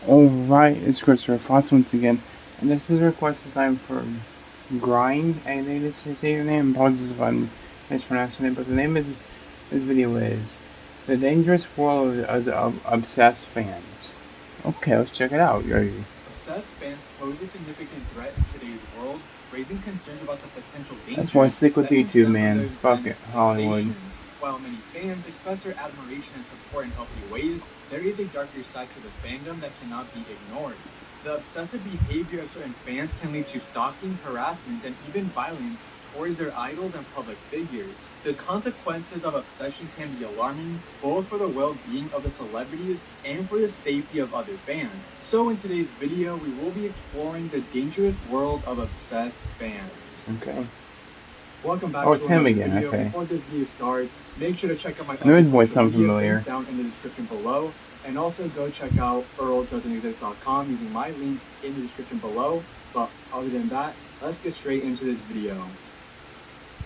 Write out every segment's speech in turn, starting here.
Alright, it's Christopher Foss once again, and this is a request assigned for Grind. I think this is your name. Apologies if I'm mispronouncing it, but the name of this video is The Dangerous World of Obsessed Fans. Okay, let's check it out. Obsessed fans pose a significant threat in today's world, raising concerns about the potential dangers. That's why I stick with that YouTube, can man. those Fuck fans' it, Hollywood. fixations. While many fans express their admiration and support in healthy ways, there is a darker side to the fandom that cannot be ignored. The obsessive behavior of certain fans can lead to stalking, harassment, and even violence towards their idols and public figures. The consequences of obsession can be alarming, both for the well-being of the celebrities and for the safety of other fans. So in today's video, we will be exploring the dangerous world of obsessed fans. Okay. Welcome back Oh, it's to him another again, video. okay. Before this video starts, make sure to check out my I know his other voice social sounds media familiar. links down in the description below. And also go check out earldoesn'texist.com using my link in the description below. But other than that, let's get straight into this video.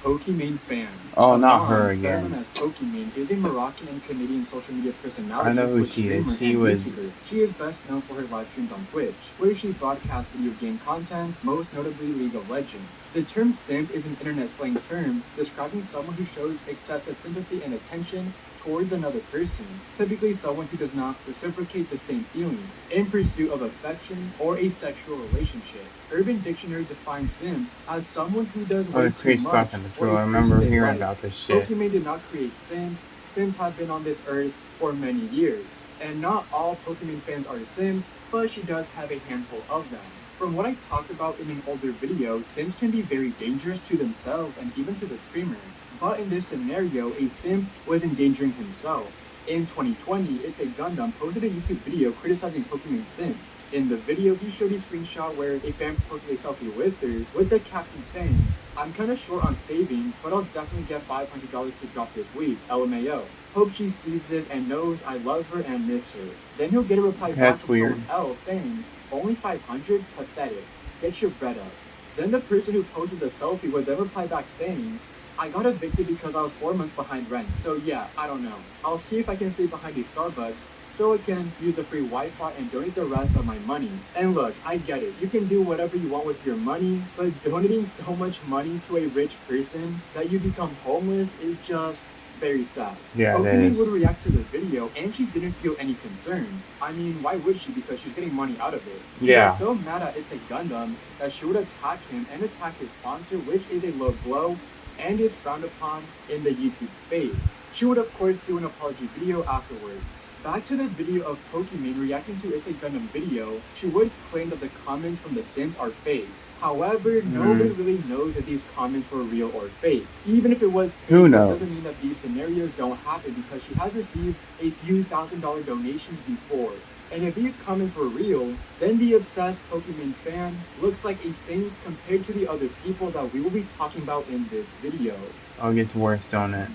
Pokimane fan. Oh, not her better again. known as Pokimane, is a Moroccan and Canadian social media personality. I know who Twitch she is. streamer She and was- YouTuber. She is best known for her live streams on Twitch, where she broadcasts video game content, most notably League of Legends. The term simp is an internet slang term describing someone who shows excessive sympathy and attention towards another person, typically someone who does not reciprocate the same feelings, in pursuit of affection or a sexual relationship. Urban Dictionary defines simp as someone who does way it too creates much stuff in this for a world. I remember person they hearing like. about this shit. Pokimane did not create simps. Simps have been on this earth for many years, and not all Pokimane fans are simps, but she does have a handful of them. From what I talked about in an older video, simps can be very dangerous to themselves and even to the streamer. But in this scenario, a simp was endangering himself. In 2020, It's a Gundam posted a YouTube video criticizing Pokimane simps. In the video, he showed a screenshot where a fan posted a selfie with her, with the caption saying, "I'm kinda short on savings, but I'll definitely get $500 to drop this week, LMAO. Hope she sees this and knows I love her and miss her." Then he'll get a reply back That's from weird. someone else saying, "Only 500? Pathetic. Get your bread up." Then the person who posted the selfie would then reply back saying, "I got evicted because I was 4 months behind rent, so yeah, I don't know. I'll see if I can stay behind a Starbucks so I can use the free Wi-Fi and donate the rest of my money." And look, I get it. You can do whatever you want with your money, but donating so much money to a rich person that you become homeless is just very sad. Yeah, it Pokimane is. would react to the video, and she didn't feel any concern. I mean, why would she? Because she's getting money out of it. She Yeah. was so mad at It's a Gundam that she would attack him and attack his sponsor, which is a low blow and is frowned upon in the YouTube space. She would of course do an apology video afterwards. Back to the video of Pokimane reacting to It's a Gundam video, she would claim that the comments from the simps are fake. However, nobody really knows if these comments were real or fake. Even if it was fake, Who that knows? doesn't mean that these scenarios don't happen because she has received a few $1,000 donations before. And if these comments were real, then the obsessed Pokimane fan looks like a saint compared to the other people that we will be talking about in this video. Oh, it gets worse, don't it?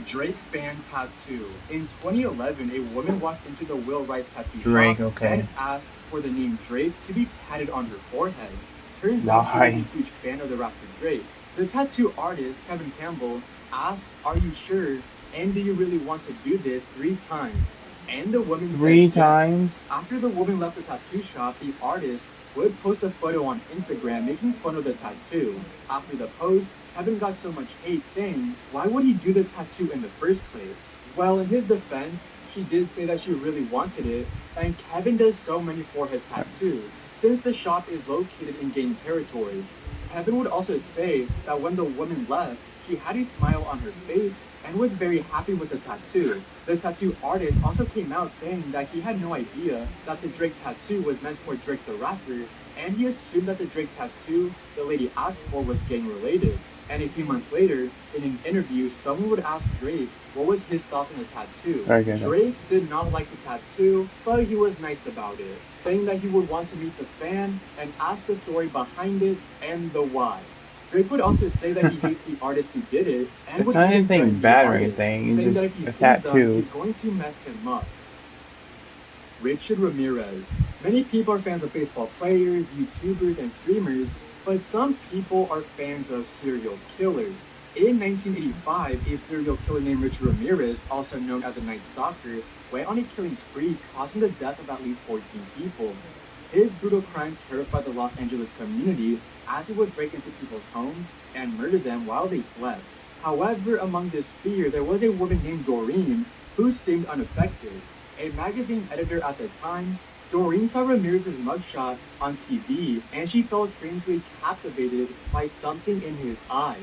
Drake fan tattoo. In 2011, a woman walked into the Will Rice tattoo Drake, shop okay. and asked for the name Drake to be tatted on her forehead. Turns out she was Why? a huge fan of the rapper Drake. The tattoo artist, Kevin Campbell, asked, "Are you sure? And do you really want to do this 3 times?" And the woman Three said yes. times? After the woman left the tattoo shop, the artist would post a photo on Instagram making fun of the tattoo. After the post, Kevin got so much hate saying, why would he do the tattoo in the first place? Well, in his defense, she did say that she really wanted it, and Kevin does so many forehead tattoos. Since the shop is located in gang territory, Kevin would also say that when the woman left, she had a smile on her face and was very happy with the tattoo. The tattoo artist also came out saying that he had no idea that the Drake tattoo was meant for Drake the rapper, and he assumed that the Drake tattoo the lady asked for was gang related. And a few months later, in an interview, someone would ask Drake what was his thoughts on the tattoo. Sorry, guys. Drake did not like the tattoo, but he was nice about it, saying that he would want to meet the fan and ask the story behind it and the why. Drake would also say that he hates the artist who did it, and It's would not even anything threaten the bad or artist, anything, it's saying just that if he a sees them, tattoo. he's going to mess him up. Richard Ramirez. Many people are fans of baseball players, YouTubers, and streamers, but some people are fans of serial killers. In 1985, a serial killer named Richard Ramirez, also known as a Night Stalker, went on a killing spree, causing the death of at least 14 people. His brutal crimes terrified the Los Angeles community as he would break into people's homes and murder them while they slept. However, among this fear, there was a woman named Doreen who seemed unaffected. A magazine editor at the time, Doreen saw Ramirez's mugshot on TV and she felt strangely captivated by something in his eyes.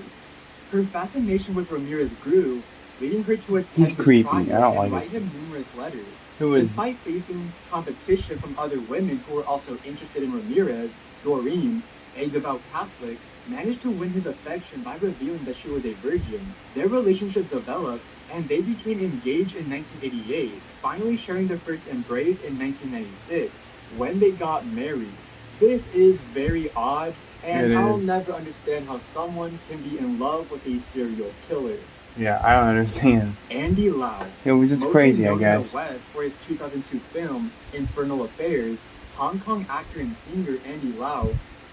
Her fascination with Ramirez grew, leading her to attend He's his creepy. trial I don't and like write his. him numerous letters. Who is? Despite facing competition from other women who were also interested in Ramirez, Doreen, a devout Catholic, managed to win his affection by revealing that she was a virgin. Their relationship developed, and they became engaged in 1988, finally sharing their first embrace in 1996, when they got married. This is very odd, and It I'll is. never understand how someone can be in love with a serial killer. Yeah, I don't understand. Andy Lau. It was just Mostly crazy, I known in guess. the West for his 2002 film Infernal Affairs, Hong Kong actor and singer Andy Lau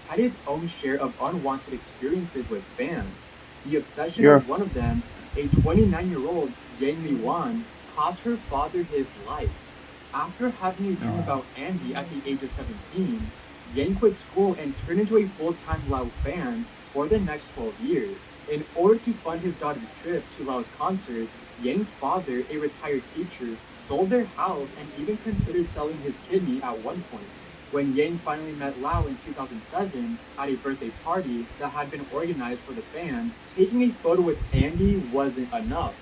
had his own share of unwanted experiences with fans. The obsession You're a of one of them, a 29-year-old Yang Li Wan, cost her father his life. After having a dream Oh. about Andy at the age of 17, Yang quit school and turned into a full-time Lau fan for the next 12 years. In order to fund his daughter's trip to Lau's concerts, Yang's father, a retired teacher, sold their house and even considered selling his kidney at one point. When Yang finally met Lau in 2007 at a birthday party that had been organized for the fans, taking a photo with Andy wasn't enough.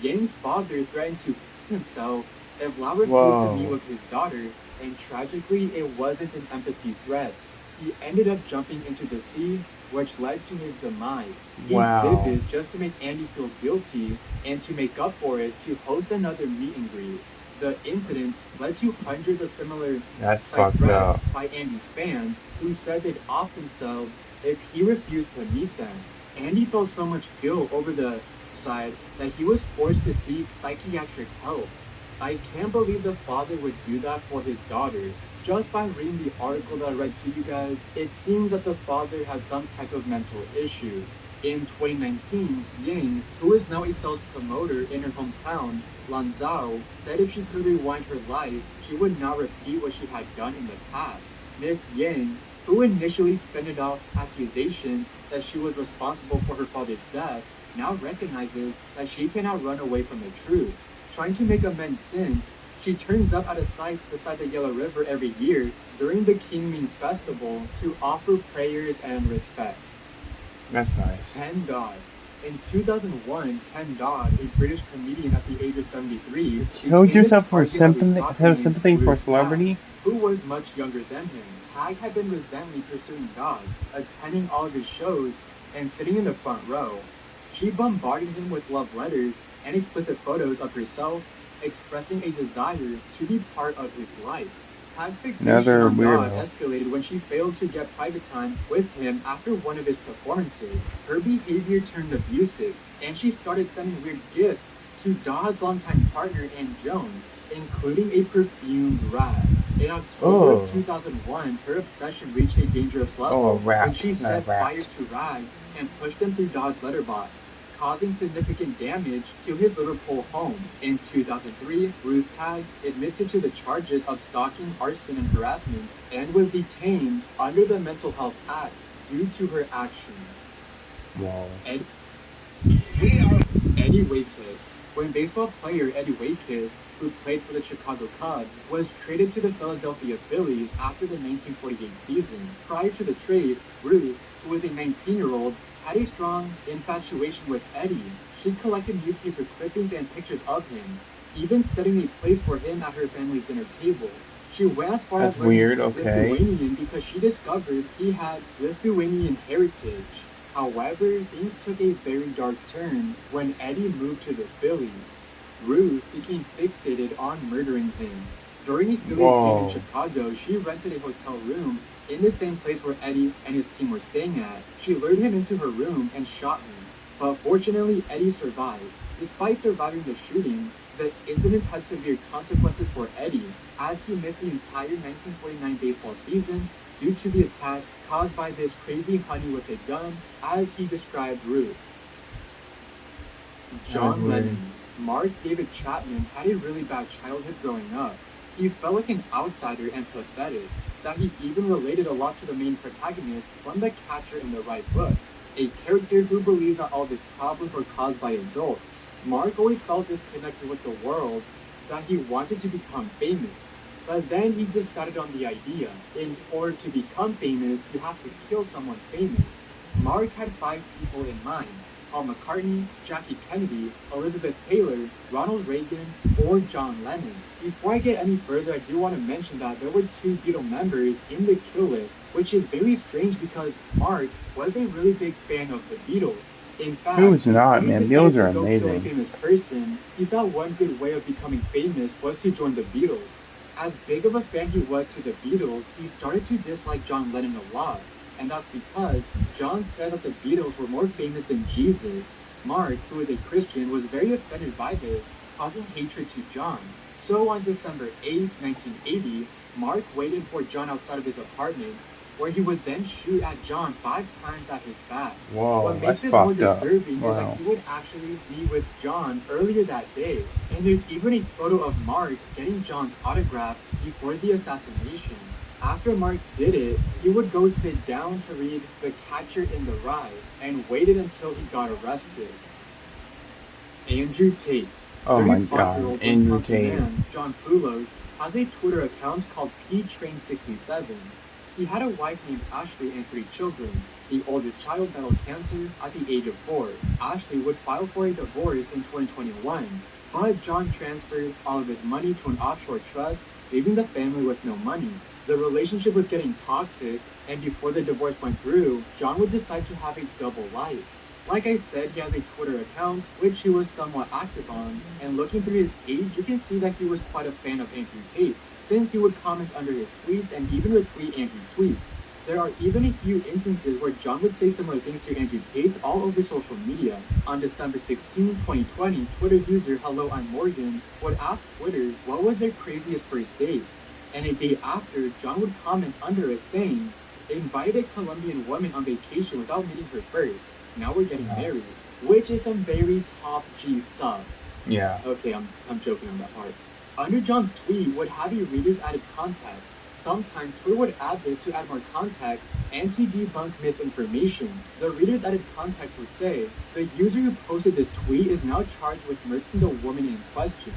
Yang's father threatened to kill himself if Lau refused to meet Whoa. with his daughter, and tragically, it wasn't an empathy threat. He ended up jumping into the sea, which led to his demise. He Wow. did this just to make Andy feel guilty and to make up for it to host another meet and greet. The incident led to hundreds of similar That's like fucked up. threats by Andy's fans who said they'd off themselves if he refused to meet them. Andy felt so much guilt over the side that he was forced to seek psychiatric help. I can't believe the father would do that for his daughter. Just by reading the article that I read to you guys, it seems that the father had some type of mental issues. In 2019, Yang, who is now a sales promoter in her hometown, Lanzhou, said if she could rewind her life, she would not repeat what she had done in the past. Miss Yang, who initially fended off accusations that she was responsible for her father's death, now recognizes that she cannot run away from the truth. Trying to make amends since, she turns up at a site beside the Yellow River every year during the Qingming Festival to offer prayers and respect. That's nice. Ken Dodd. In 2001, Ken Dodd, a British comedian at the age of 73, Killed became yourself the for target of a stalker have named sympathy for Bruce celebrity? Tag, who was much younger than him. Tag had been resentfully pursuing Dodd, attending all of his shows and sitting in the front row. She bombarded him with love letters and explicit photos of herself, expressing a desire to be part of his life. Tag's fixation Another on Dodd weirdo. escalated when she failed to get private time with him after one of his performances. Her behavior turned abusive, and she started sending weird gifts to Dodd's longtime partner Ann Jones, including a perfumed rag. In October Oh. of 2001, her obsession reached a dangerous Oh, level a rat, when she not set a rat. fire to rags and pushed them through Dodd's letterbox, causing significant damage to his Liverpool home. In 2003, Ruth Tag admitted to the charges of stalking, arson, and harassment and was detained under the Mental Health Act due to her actions. Wow. Eddie Waitkiss. When baseball player Eddie Waitkiss, who played for the Chicago Cubs, was traded to the Philadelphia Phillies after the 1948 season. Prior to the trade, Ruth, who was a 19-year-old, had a strong infatuation with Eddie. She collected newspaper clippings and pictures of him, even setting a place for him at her family's dinner table. She went as far That's as learning weird, okay. Lithuanian because she discovered he had Lithuanian heritage. However, things took a very dark turn when Eddie moved to the Phillies. Ruth became fixated on murdering him. During a Phillies game Whoa. in Chicago, she rented a hotel room in the same place where Eddie and his team were staying at. She lured him into her room and shot him. But fortunately, Eddie survived. Despite surviving the shooting, the incident had severe consequences for Eddie, as he missed the entire 1949 baseball season due to the attack caused by this crazy honey with a gun, as he described Ruth. John weird. Lennon. Mark David Chapman had a really bad childhood growing up. He felt like an outsider and pathetic, that he even related a lot to the main protagonist from The Catcher in the Rye book, a character who believes that all of his problems were caused by adults. Mark always felt disconnected with the world, that he wanted to become famous. But then he decided on the idea. In order to become famous, you have to kill someone famous. Mark had 5 people in mind: Paul McCartney, Jackie Kennedy, Elizabeth Taylor, Ronald Reagan, or John Lennon. Before I get any further, I do want to mention that there were 2 Beatle members in the kill list, which is very strange because Mark was a really big fan of the Beatles. In fact, Who's not, when he man? decided Beatles to are go kill a amazing. famous person, he thought one good way of becoming famous was to join the Beatles. As big of a fan he was to the Beatles, he started to dislike John Lennon a lot. And that's because John said that the Beatles were more famous than Jesus. Mark, who is a Christian, was very offended by this, causing hatred to John. So on December 8, 1980, Mark waited for John outside of his apartment, where he would then shoot at John 5 times at his back. Whoa, What makes that's this more fucked up. disturbing is Wow. that he would actually be with John earlier that day. And there's even a photo of Mark getting John's autograph before the assassination. After Mark did it, he would go sit down to read The Catcher in the Rye and waited until he got arrested. Andrew Tate. Oh my 35-year-old God, Andrew Wisconsin Tate. man, John Poulos, has a Twitter account called PTrain67. He had a wife named Ashley and 3 children. The oldest child battled cancer at the age of 4. Ashley would file for a divorce in 2021, but John transferred all of his money to an offshore trust, leaving the family with no money. The relationship was getting toxic, and before the divorce went through, John would decide to have a double life. Like I said, he has a Twitter account, which he was somewhat active on, and looking through his page, you can see that he was quite a fan of Andrew Tate, since he would comment under his tweets and even retweet Andrew's tweets. There are even a few instances where John would say similar things to Andrew Tate all over social media. On December 16, 2020, Twitter user Hello I'm Morgan would ask Twitter what was their craziest first dates, and a day after, John would comment under it saying, "They invited a Colombian woman on vacation without meeting her first. Now we're getting married," which is some very top G stuff. Yeah. Okay, I'm joking on that part. Under John's tweet would have a reader's added context. Sometimes Twitter would add this to add more context and to debunk misinformation. The reader's added context would say, "The user who posted this tweet is now charged with murdering the woman in question,"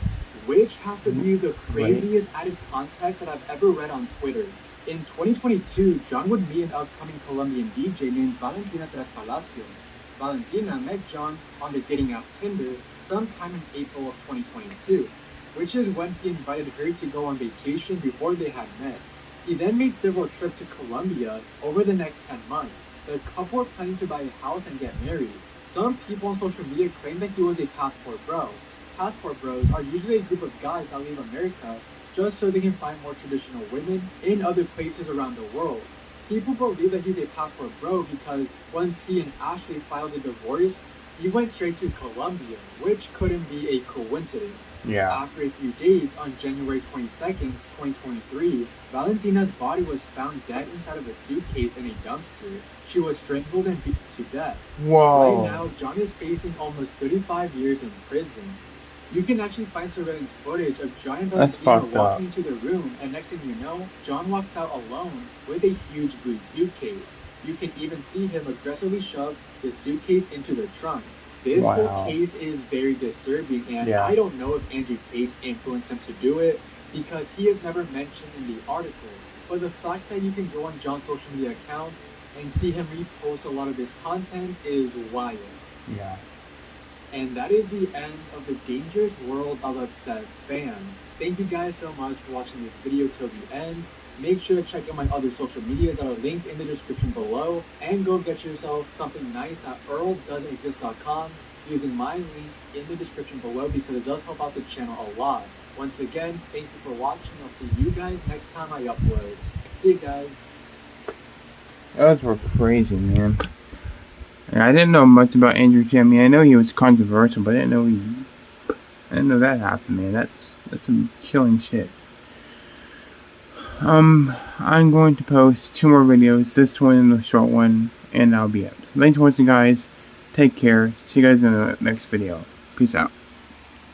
which has to be the craziest added context that I've ever read on Twitter. In 2022, John would meet an upcoming Colombian DJ named Valentina Tres Palacios. Valentina met John on the dating app Tinder sometime in April of 2022, which is when he invited her to go on vacation before they had met. He then made several trips to Colombia over the next 10 months. The couple were planning to buy a house and get married. Some people on social media claim that he was a passport bro. Passport bros are usually a group of guys that leave America just so they can find more traditional women in other places around the world. People believe that he's a passport bro because once he and Ashley filed a divorce, he went straight to Colombia, which couldn't be a coincidence. Yeah. After a few days, on January 22nd, 2023, Valentina's body was found dead inside of a suitcase in a dumpster. She was strangled and beaten to death. Whoa. Right now, John is facing almost 35 years in prison. You can actually find surveillance footage of John and That's Valentina fucked walking up. into the room, and next thing you know, John walks out alone with a huge blue suitcase. You can even see him aggressively shove the suitcase into the trunk. This Wow. whole case is very disturbing, and Yeah. I don't know if Andrew Tate influenced him to do it, because he is never mentioned in the article. But the fact that you can go on John's social media accounts and see him repost a lot of his content is wild. Yeah. And that is the end of the dangerous world of obsessed fans. Thank you guys so much for watching this video till the end. Make sure to check out my other social medias that are linked in the description below, and go get yourself something nice at earldoesn'texist.com using my link in the description below, because it does help out the channel a lot. Once again, thank you for watching. I'll see you guys next time I upload. See you guys. Those were crazy, man. I didn't know much about Andrew Tate. I mean, I know he was controversial, but I didn't know that happened, man. That's some killing shit. I'm going to post 2 more videos, this one and the short one, and I'll be up. So thanks for watching, guys. Take care. See you guys in the next video. Peace out.